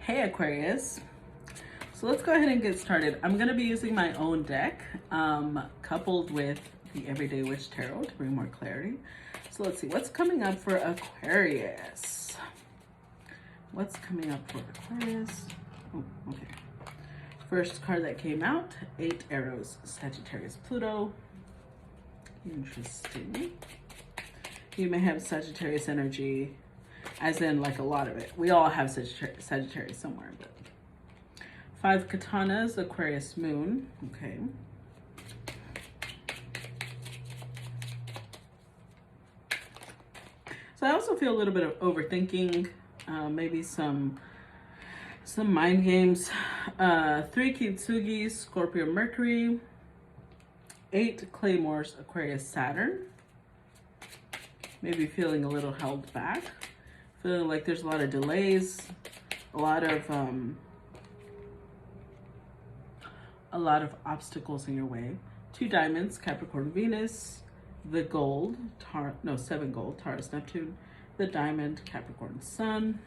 Hey Aquarius. So let's go ahead and get started. I'm going to be using my own deck coupled with the Everyday Witch Tarot to bring more clarity. So let's see what's coming up for Aquarius. What's coming up for Aquarius? Oh, okay. First card that came out, 8 arrows, Sagittarius, Pluto. Interesting. You may have Sagittarius energy, as in like a lot of it. We all have Sagittarius somewhere, but 5 katanas, Aquarius moon. Okay. So I also feel a little bit of overthinking, maybe some mind games. 3 kintsugi, Scorpio, Mercury. 8 claymores, Aquarius, Saturn. Maybe feeling a little held back. Feeling like there's a lot of delays, a lot of obstacles in your way. 2 diamonds, Capricorn, Venus. The gold, 7 gold, Taurus, Neptune. The diamond, Capricorn, Sun.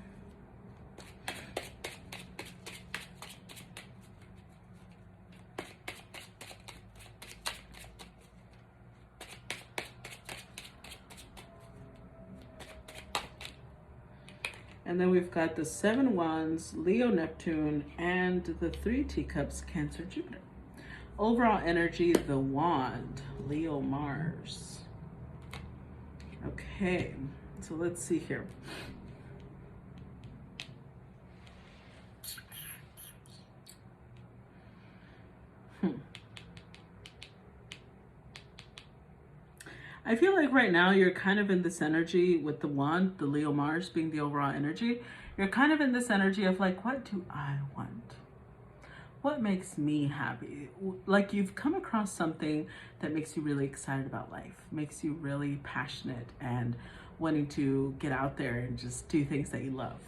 And then we've got the 7 wands, Leo, Neptune, and the 3 teacups, Cancer, Jupiter. Overall energy, the wand, Leo, Mars. Okay, so let's see here. I feel like right now you're kind of in this energy with the wand, the Leo Mars being the overall energy. You're kind of in this energy of like, what do I want? What makes me happy? Like you've come across something that makes you really excited about life, makes you really passionate and wanting to get out there and just do things that you love,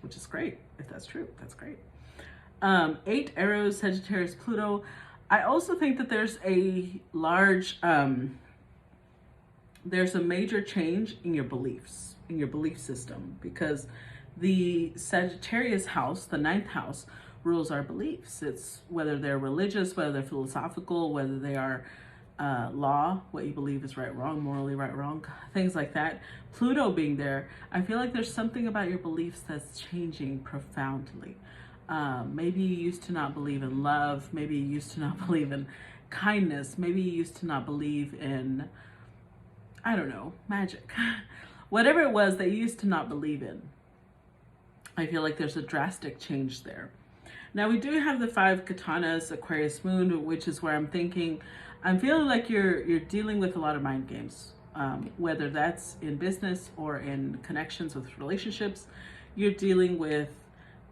which is great. If that's true, that's great. 8 arrows, Sagittarius, Pluto. I also think that there's a large, there's a major change in your beliefs, in your belief system, because the Sagittarius house, the 9th house, rules our beliefs. It's whether they're religious, whether they're philosophical, whether they are law, what you believe is right, wrong, morally right, wrong, things like that. Pluto being there, I feel like there's something about your beliefs that's changing profoundly. Maybe you used to not believe in love. Maybe you used to not believe in kindness. Maybe you used to not believe in, I don't know, magic. Whatever it was that you used to not believe in. I feel like there's a drastic change there. Now we do have the 5 katanas, Aquarius moon, which is where I'm feeling like you're dealing with a lot of mind games, whether that's in business or in connections with relationships. You're dealing with,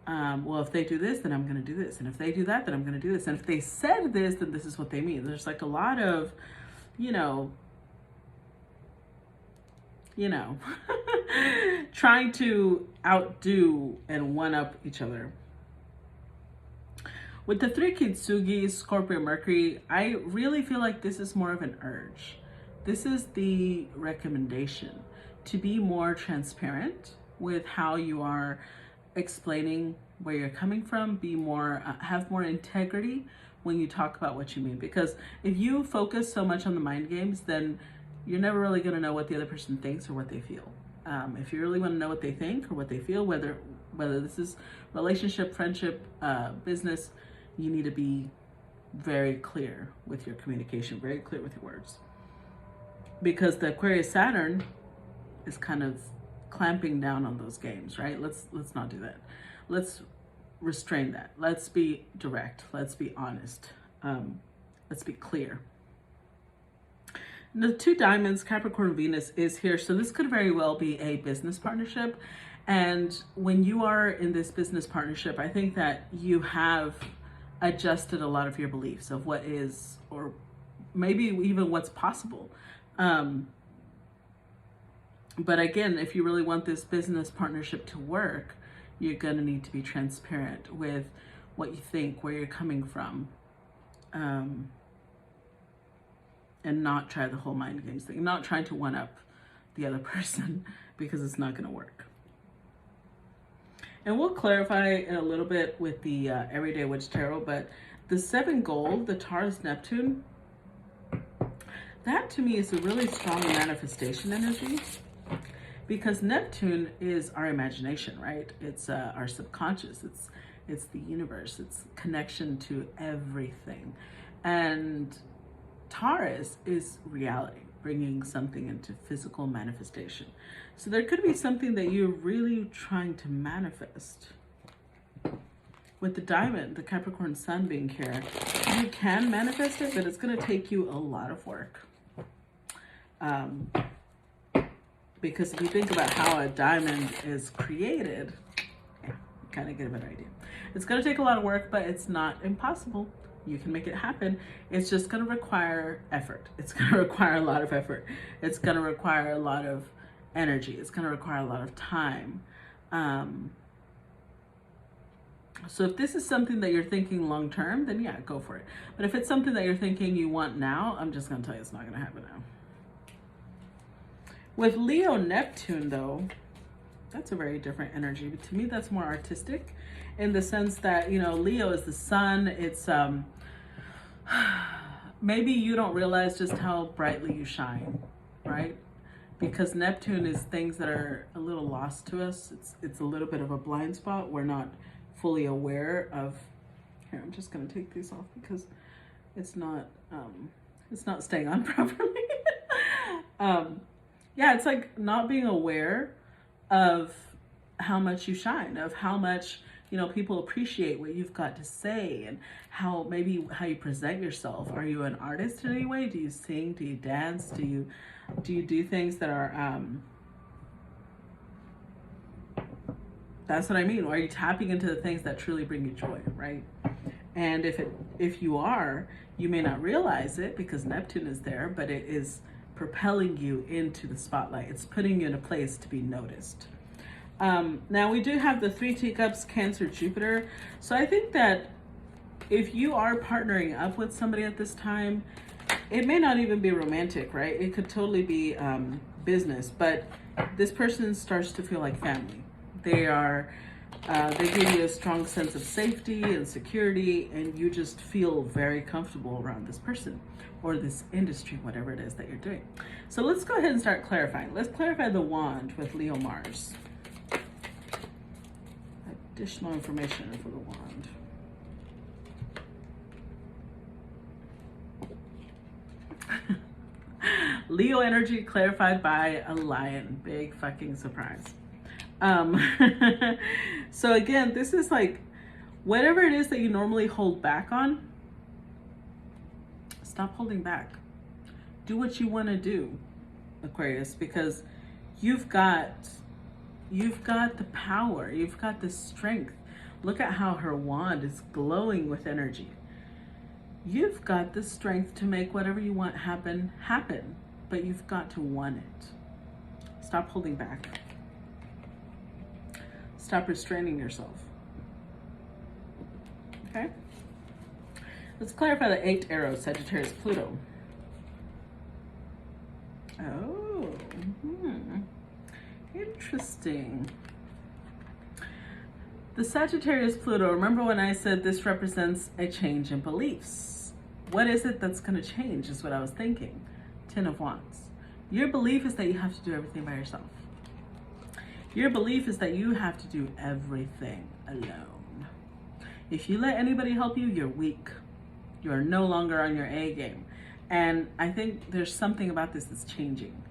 well, if they do this, then I'm going to do this. And if they do that, then I'm going to do this. And if they said this, then this is what they mean. There's like a lot of, trying to outdo and one-up each other. With the 3 kintsugi, Scorpio, Mercury, I really feel like this is more of an urge. This is the recommendation to be more transparent with how you are explaining where you're coming from, be more, have more integrity when you talk about what you mean. Because if you focus so much on the mind games, then you're never really going to know what the other person thinks or what they feel. If you really want to know what they think or what they feel, whether this is relationship, friendship, business, you need to be very clear with your communication, very clear with your words. Because the Aquarius Saturn is kind of clamping down on those games, right? Let's not do that. Let's restrain that. Let's be direct. Let's be honest. Let's be clear. The 2 diamonds, Capricorn, Venus is here. So this could very well be a business partnership. And when you are in this business partnership, I think that you have adjusted a lot of your beliefs of what is, or maybe even what's possible. But again, if you really want this business partnership to work, you're going to need to be transparent with what you think, where you're coming from. And not try the whole mind games thing, not trying to one up the other person, because it's not going to work. And we'll clarify in a little bit with the Everyday Witch Tarot, but the 7 gold, the Taurus Neptune, that to me is a really strong manifestation energy, because Neptune is our imagination, right? It's our subconscious. It's the universe. It's connection to everything. And Taurus is reality, bringing something into physical manifestation. So there could be something that you're really trying to manifest. With the diamond, the Capricorn sun being here, you can manifest it, but it's going to take you a lot of work. Because if you think about how a diamond is created, yeah, you kind of get a better idea. It's going to take a lot of work, but it's not impossible. You can make it happen. It's just going to require effort. It's going to require a lot of effort. It's going to require a lot of energy. It's going to require a lot of time. So if this is something that you're thinking long term, then yeah, go for it. But if it's something that you're thinking you want now, I'm just going to tell you it's not going to happen now. With Leo Neptune, though, that's a very different energy. But to me, that's more artistic, in the sense that, you know, Leo is the sun. It's maybe you don't realize just how brightly you shine, right? Because Neptune is things that are a little lost to us. It's a little bit of a blind spot. We're not fully aware of. Here, I'm just going to take these off because it's not staying on properly. Yeah, it's like not being aware of how much you shine, of how much, you know, people appreciate what you've got to say, and how you present yourself. Are you an artist in any way? Do you sing? Do you dance? Do you do things that are that's what I mean. Are you tapping into the things that truly bring you joy, right? And if you are, you may not realize it because Neptune is there, but it is propelling you into the spotlight. It's putting you in a place to be noticed. Now we do have the 3 teacups, Cancer, Jupiter. So I think that if you are partnering up with somebody at this time, it may not even be romantic, right? It could totally be business, but this person starts to feel like family. They give you a strong sense of safety and security, and you just feel very comfortable around this person or this industry, whatever it is that you're doing. So let's go ahead and start clarifying. Let's clarify the wand with Leo Mars. Additional information for the wand. Leo energy clarified by a lion. Big fucking surprise. So again, this is like whatever it is that you normally hold back on, stop holding back. Do what you want to do, Aquarius, because you've got the power, you've got the strength. Look at how her wand is glowing with energy. You've got the strength to make whatever you want happen, but you've got to want it. Stop holding back. Stop restraining yourself. Okay? Let's clarify the 8 arrows, Sagittarius, Pluto. Oh, interesting. The Sagittarius Pluto, remember when I said this represents a change in beliefs? What is it that's going to change is what I was thinking. 10 of Wands. Your belief is that you have to do everything by yourself. Your belief is that you have to do everything alone. If you let anybody help you, you're weak. You are no longer on your A game. And I think there's something about this that's changing.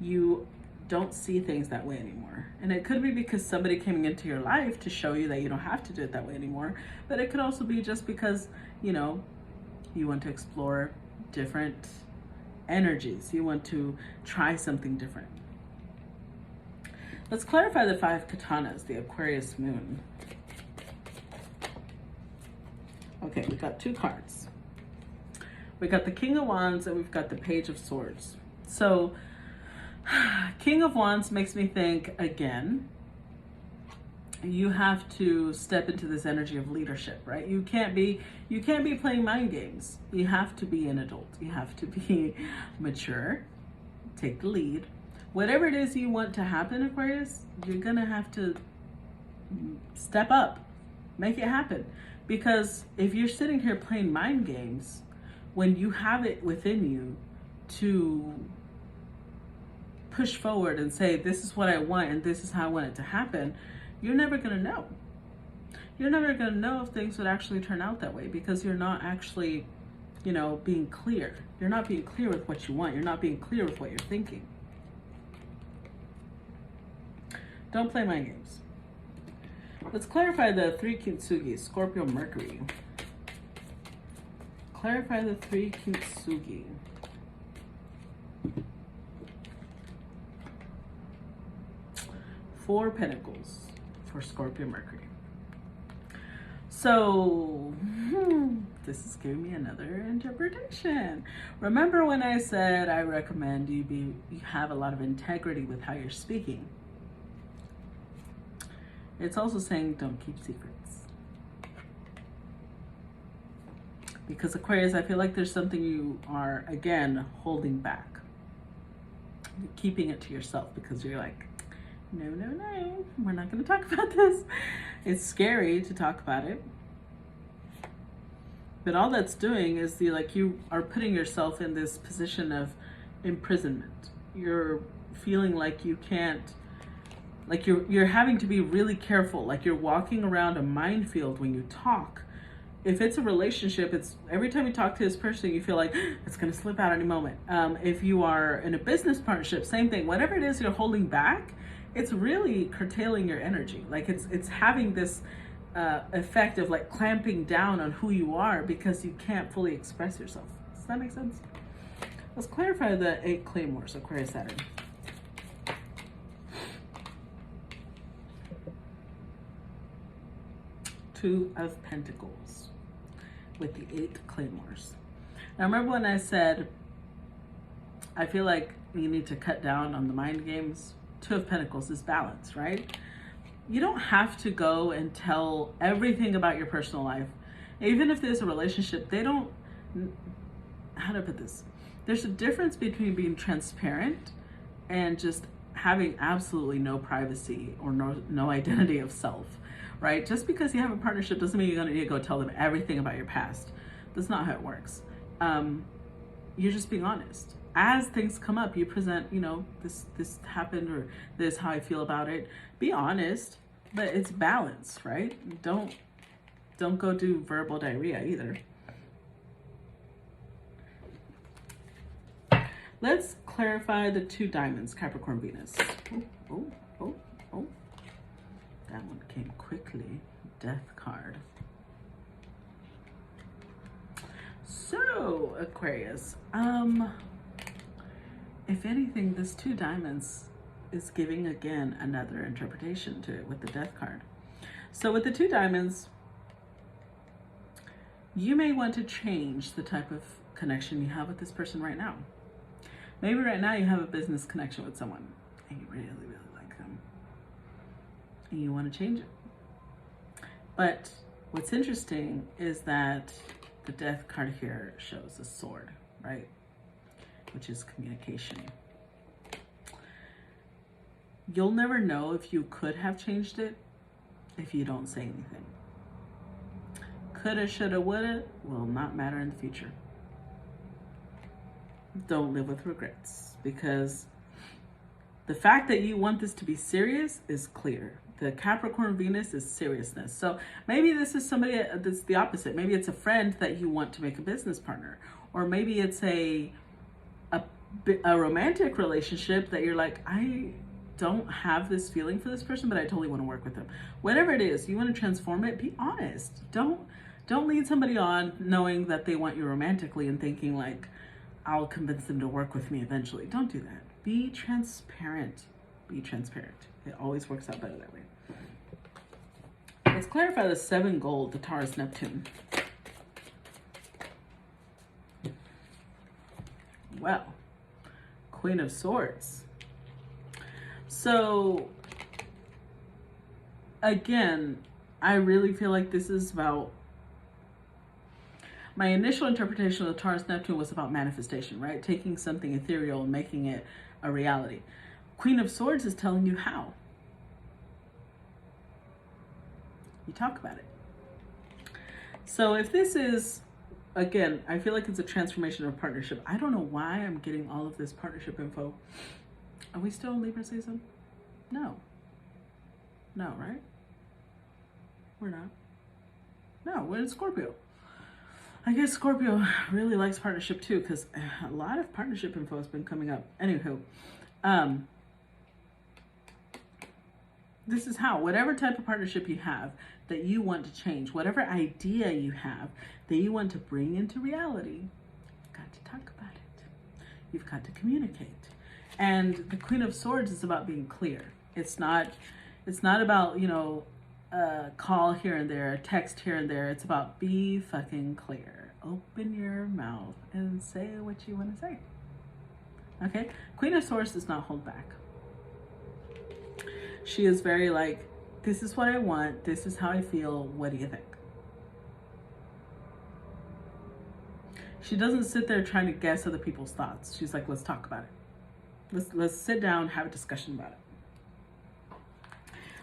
You don't see things that way anymore. And it could be because somebody came into your life to show you that you don't have to do it that way anymore. But it could also be just because, you know, you want to explore different energies. You want to try something different. Let's clarify the 5 katanas, the Aquarius moon. Okay, we've got 2 cards. We got the King of Wands and we've got the Page of Swords. So King of Wands makes me think, again, you have to step into this energy of leadership, right? You can't be playing mind games. You have to be an adult. You have to be mature, take the lead. Whatever it is you want to happen, Aquarius, you're gonna have to Step up, make it happen. Because if you're sitting here playing mind games, when you have it within you to push forward and say, this is what I want and this is how I want it to happen, you're never going to know. You're never going to know if things would actually turn out that way, because you're not actually, being clear. You're not being clear with what you want. You're not being clear with what you're thinking. Don't play mind games. Let's clarify the 3 kintsugi. Scorpio Mercury. Clarify the 3 kintsugi. Four Pentacles for Scorpio Mercury. So, this is giving me another interpretation. Remember when I said I recommend you have a lot of integrity with how you're speaking? It's also saying don't keep secrets. Because Aquarius, I feel like there's something you are, again, holding back. You're keeping it to yourself because you're like, no, we're not going to talk about this. It's scary to talk about it. But all that's doing is you are putting yourself in this position of imprisonment. You're feeling like you can't, like you're having to be really careful. Like you're walking around a minefield when you talk. If it's a relationship, it's every time you talk to this person, you feel like it's going to slip out any moment. If you are in a business partnership, same thing. Whatever it is you're holding back, it's really curtailing your energy. Like it's having this effect of like clamping down on who you are because you can't fully express yourself. Does that make sense? Let's clarify the 8 claymores, Aquarius Saturn. Two of Pentacles with the 8 claymores. Now remember when I said I feel like you need to cut down on the mind games? 2 of Pentacles is balance, right? You don't have to go and tell everything about your personal life. Even if there's a relationship, they don't, how to put this? There's a difference between being transparent and just having absolutely no privacy or no identity of self, right? Just because you have a partnership doesn't mean you're gonna need to go tell them everything about your past. That's not how it works. You're just being honest. As things come up, you present, this happened, or this is how I feel about it. Be honest, but it's balance, right? Don't go do verbal diarrhea either. Let's clarify the 2 diamonds, Capricorn Venus. Oh. That one came quickly. Death card. So, Aquarius, if anything, this 2 diamonds is giving, again, another interpretation to it with the Death card. So with the 2 diamonds, you may want to change the type of connection you have with this person right now. Maybe right now you have a business connection with someone and you really, really like them and you want to change it. But what's interesting is that the Death card here shows a sword, right? Which is communication. You'll never know if you could have changed it if you don't say anything. Coulda, shoulda, woulda will not matter in the future. Don't live with regrets, because the fact that you want this to be serious is clear. The Capricorn Venus is seriousness. So maybe this is somebody that's the opposite. Maybe it's a friend that you want to make a business partner, or maybe it's a romantic relationship that you're like, I don't have this feeling for this person, but I totally want to work with them. Whatever it is, you want to transform it, be honest. Don't lead somebody on knowing that they want you romantically and thinking like, I'll convince them to work with me eventually. Don't do that. Be transparent. Be transparent. It always works out better that way. Let's clarify the 7 gold, the Taurus Neptune. Well, Queen of Swords. So, again, I really feel like this is about, my initial interpretation of the Taurus Neptune was about manifestation, right? Taking something ethereal and making it a reality. Queen of Swords is telling you how. You talk about it. So if this is, again, I feel like it's a transformation of partnership. I don't know why I'm getting all of this partnership info. Are we still in Libra season? No. No, right? We're not. No, we're in Scorpio. I guess Scorpio really likes partnership too, because a lot of partnership info has been coming up. Anywho, this is how, whatever type of partnership you have that you want to change, whatever idea you have that you want to bring into reality, you've got to talk about it. You've got to communicate. And the Queen of Swords is about being clear. It's not about, you know, call here and there, text here and there. It's about be fucking clear. Open your mouth and say what you want to say. Okay? Queen of Swords does not hold back. She is very like, this is what I want. This is how I feel. What do you think? She doesn't sit there trying to guess other people's thoughts. She's like, let's talk about it. Let's sit down, have a discussion about it.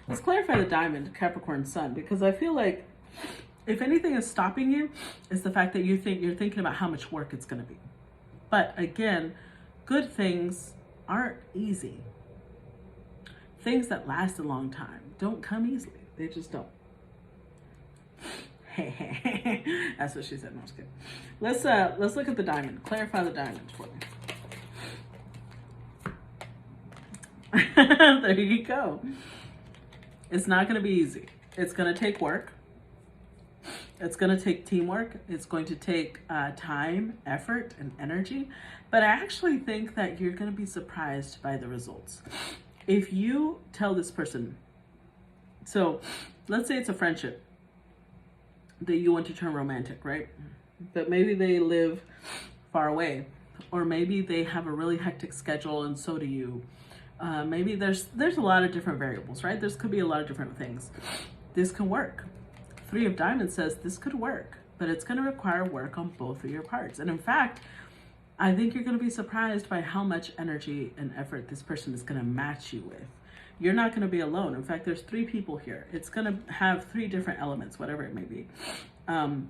Let's clarify the diamond, Capricorn Sun, because I feel like if anything is stopping you, it's the fact that you're thinking about how much work it's going to be. But again, good things aren't easy. Things that last a long time don't come easily. They just don't. That's what she said. No, I'm just kidding. Let's look at the diamond. Clarify the diamond for me. There you go. It's not going to be easy. It's going to take work. It's going to take teamwork. It's going to take time, effort, and energy. But I actually think that you're going to be surprised by the results. If you tell this person, so let's say it's a friendship that you want to turn romantic, right? But maybe they live far away, or maybe they have a really hectic schedule and so do you. Maybe there's a lot of different variables, right? Could be a lot of different things. This can work. Three of Diamonds says this could work, but it's going to require work on both of your parts. And in fact, I think you're going to be surprised by how much energy and effort this person is going to match you with. You're not going to be alone. In fact, there's 3 people here. It's going to have 3 different elements, whatever it may be. And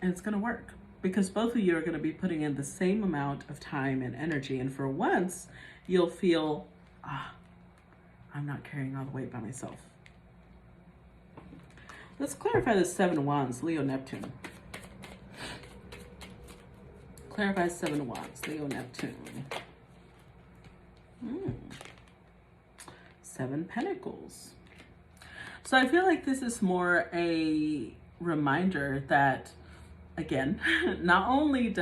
it's going to work because both of you are going to be putting in the same amount of time and energy. And for once, you'll feel, I'm not carrying all the weight by myself. Let's clarify the 7 of Wands, Leo, Neptune. Clarify 7 of Wands, Leo, Neptune. 7 Pentacles. So I feel like this is more a reminder that, again, not only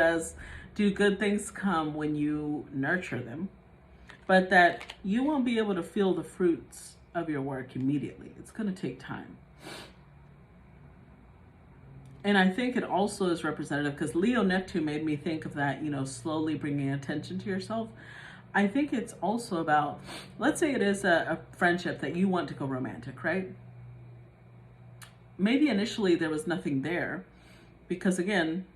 do good things come when you nurture them, but that you won't be able to feel the fruits of your work immediately. It's going to take time. And I think it also is representative because Leo Neptune made me think of that, you know, slowly bringing attention to yourself. I think it's also about, let's say it is a friendship that you want to go romantic, right? Maybe initially there was nothing there because, again,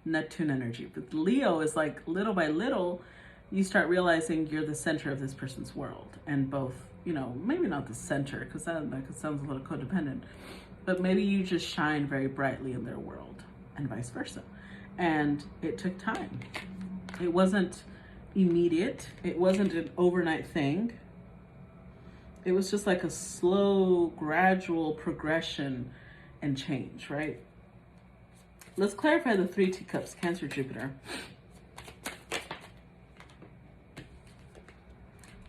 Neptune energy. But Leo is like little by little, you start realizing you're the center of this person's world. And both, you know, maybe not the center because that sounds a little codependent. But maybe you just shine very brightly in their world and vice versa. And it took time. It wasn't immediate. It wasn't an overnight thing. It was just like a slow, gradual progression and change, right? Let's clarify the 3 teacups, Cancer, Jupiter.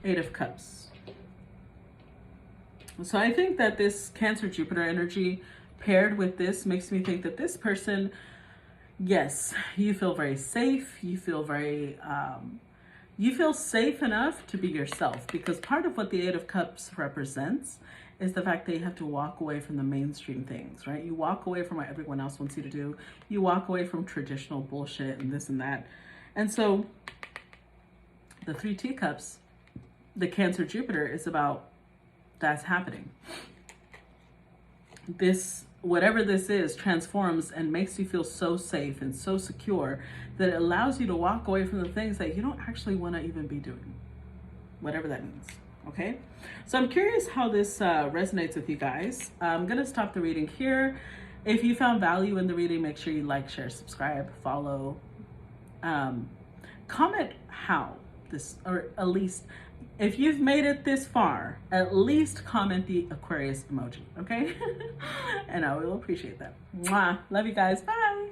8 of Cups. So I think that this Cancer Jupiter energy paired with this makes me think that this person, yes, you feel very safe. You feel very, you feel safe enough to be yourself because part of what the 8 of Cups represents is the fact that you have to walk away from the mainstream things, right? You walk away from what everyone else wants you to do. You walk away from traditional bullshit and this and that. And so the 3 teacups, the Cancer Jupiter is about that's happening. This, whatever this is, transforms and makes you feel so safe and so secure that it allows you to walk away from the things that you don't actually want to even be doing, whatever that means, Okay, so I'm curious how this resonates with you guys. I'm gonna stop the reading here. If you found value in the reading, make sure you like, share, subscribe, follow, comment how this, or at least if you've made it this far, at least comment the Aquarius emoji, okay? And I will appreciate that. Mwah. Love you guys. Bye.